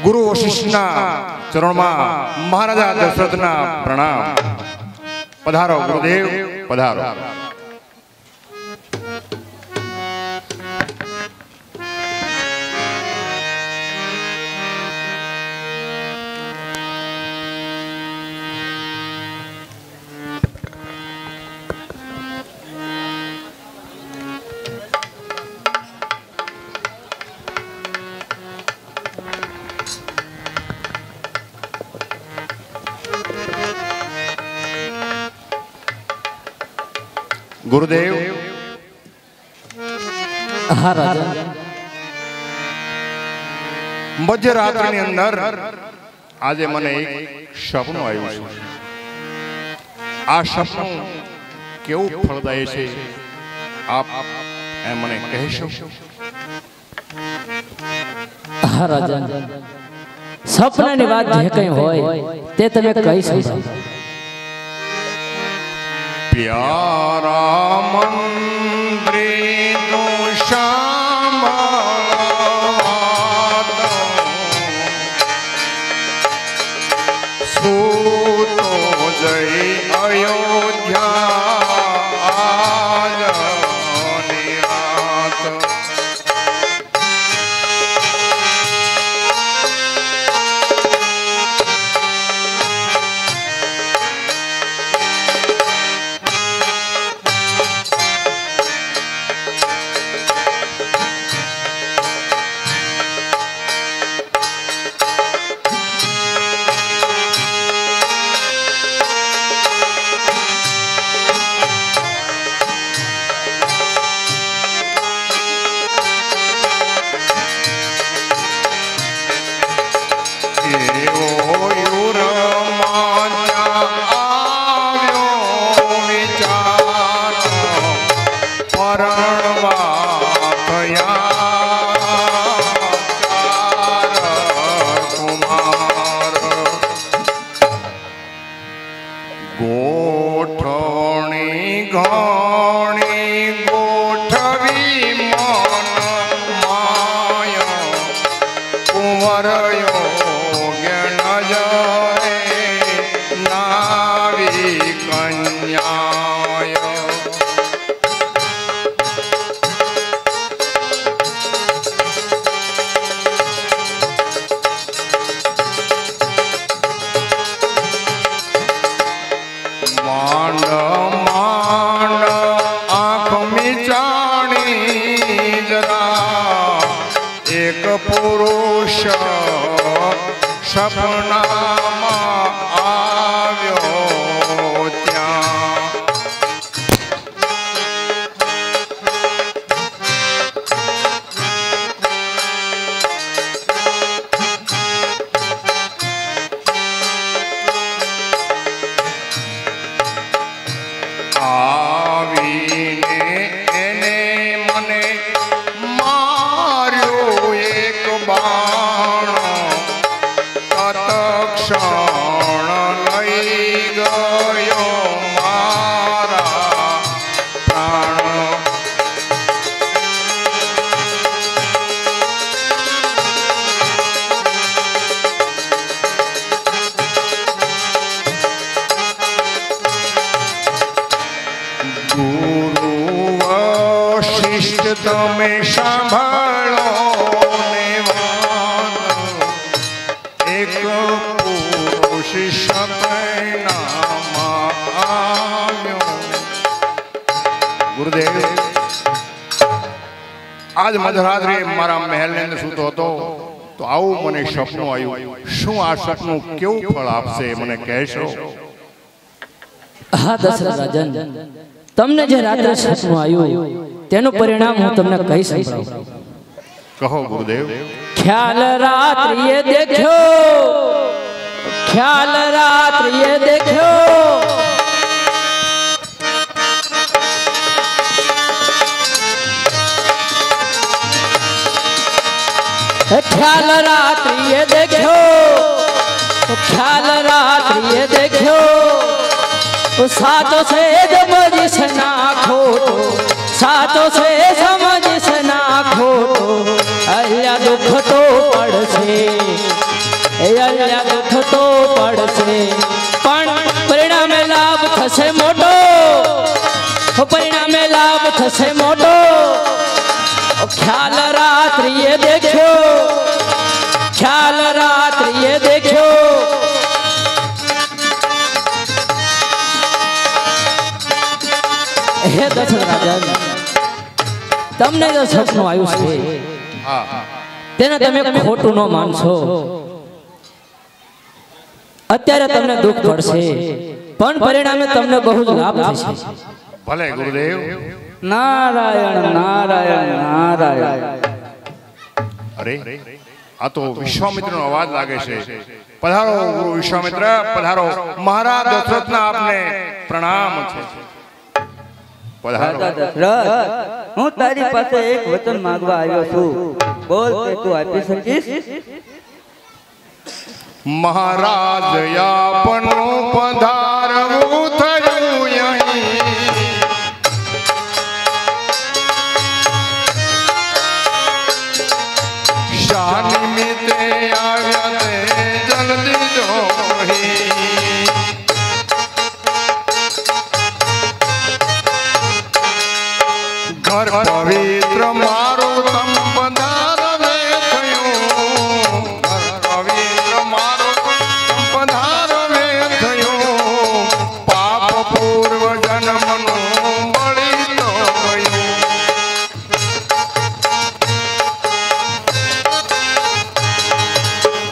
गुरु वशिष्ठना चरण में महाराजा दशरथना प्रणाम। पधारो गुरुदेव पधारो। गुरुदेव हाँ राजा मध्यरात्रि अंदर आज मने एक सपनु आयु छे। आ सपनु केवुं फलदायी छे आप मने कहेशो? हाँ राजा सपनानी वात जे कई होय ते तमे कही શકો। प्यारा मंत्री तो श्याम सूतो जय अयोध्या आज निरात। તમે સાંભળો ને વાત એક પુરુષ સપનામાં આવ્યો। गुरुदेव आज मध्यरात्रि मारा महल ने सूतो હતો तो આવું મને સપનું આવ્યું। શું આ સપનું કેવું ફળ આપશે મને કહેશો? हाँ दशरथ राजन तमने जे रात्रे सपનું આવ્યું तेनु परिणाम हूँ तमने कही सकूं। कहो गुरुदेव। ख्याल रात्रि ये देखो, ख्याल रात्रि ये देखो, ख्याल रात्रि ये देखो, ख्याल रात्रि ये देखो, सातों से समझ ना खोटो, सातों से समझ ना खोटो, अल्लाह दुख तो पड़ से से मोटो ख्याल रात्रि ये देखो, ख्याल रात्रि ये देखो। हे दशरथ राजा, तमने जो सपનું આવ્યું છે તેને તમે ખોટું ન માનશો। અત્યારે તમને દુઃખ પડશે પણ પરિણામે તમને બહુ જ લાભ થશે। ભલે ગુરુદેવ। નારાયણ નારાયણ નારાયણ। અરે આ તો વિશ્વામિત્રનો અવાજ લાગે છે। પધારો ગુરુ વિશ્વામિત્ર, પધારો। મહારાજ દશરથના આપને પ્રણામ છે। પધારો। દશરથ, હું તારી પાસે એક વચન માંગવા આવ્યો છું, બોલ કે તું આપી શકીશ? મહારાજ આપનું પધારવું થયું અહીં, શા નિમિત્તે આવ્યા તે જલ્દી જોહી। ઘર પવિત્ર મારું તમ પધારવે થયું, ઘર પવિત્ર મારું તમ પધારવે થયું, પાપ પૂર્વ જન્મનું મળી તો ગયું।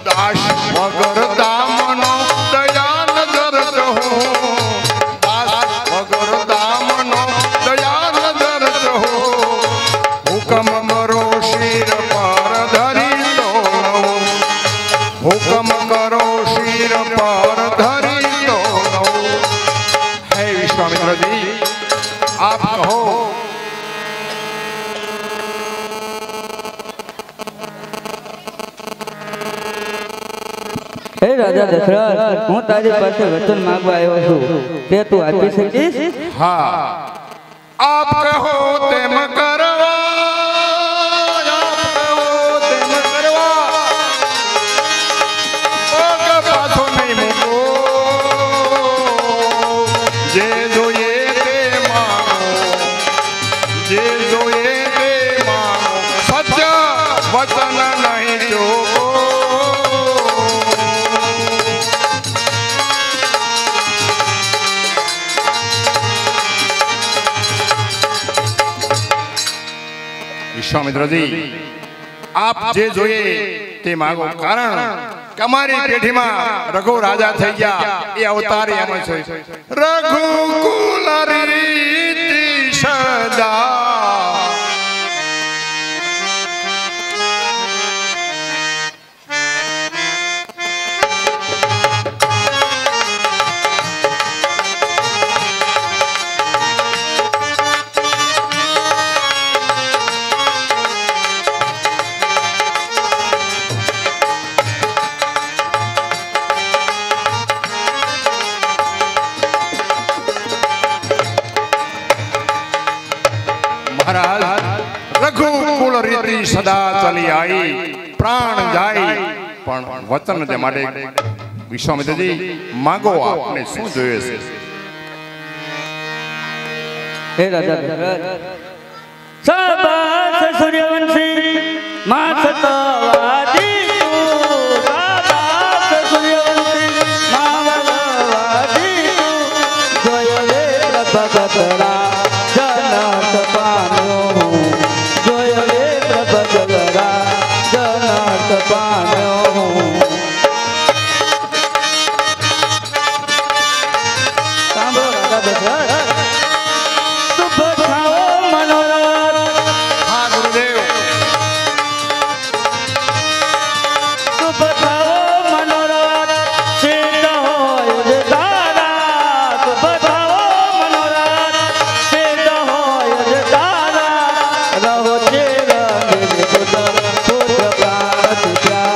દાસ વગર દામનો દયા નજર રહો, દાસ વગર દામનો દયા નજર રહો। હુકમ કરો શિર પર ધરી લો, હુકમ કરો શિર પર ધરી લો। હે વિશ્વામિત્રજી, આપ કહો। હે રાજા દશરથ, હું તારી પાસે વચન માંગવા આવ્યો છું, તે તું આપી શકીશ? હા, આપ કહો તેમ કરવા, આપ કહો તેમ કરવા, પગ પાછો નહીં મૂકો। જે જોઈએ તે માનો, જે જોઈએ તે માનો, સત્ય વચન નહીં ચોકો। વિશ્વામિત્રજી, આપ જે જોઈએ તે માંગો, કારણ કે અમારી પેઢીમાં રઘુ રાજા થઈ ગયા એ અવતાર એમ છે। રઘુકુલ રીતિ સદા, રઘુકુલ રીતિ સદા ચલી આવી, પ્રાણ જાય પણ વચન તે માટે। વિશ્વામિત્રજી, માંગો, આપને શું જોઈએ છે? હે રાજા દશરથ, શાબાશ સૂર્યવંશી માસતવાદી તું, શાબાશ સૂર્યવંશી માવલવાદી તું, જોયો રે પ્રભગતરા જનત પામ્યો, જોયો રે પ્રભગતરા જનત પામ્યો। સાંભળો રાજા દશરથ, શુભ થાઓ મનોરથ। હા ગુરુદેવ। શુભ થાઓ મનોરથ, સિદ્ધ હોય જ તારા। શુભ થાઓ મનોરથ, સિદ્ધ હોય જ તારા। રહો ચિર નિર્ગુણ પુત્ર પ્રાણ પ્યારા।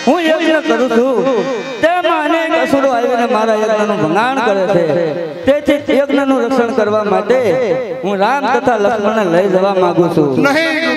હું યજ્ઞ કરું છું તેમાં અનેક અસુરો આવીને મારા યજ્ઞનું ભંગાણ કરે છે તેથી યજ્ઞનું રક્ષણ કરવા માટે હું રામ તથા લક્ષ્મણને લઈ જવા માંગુ છું. નહીં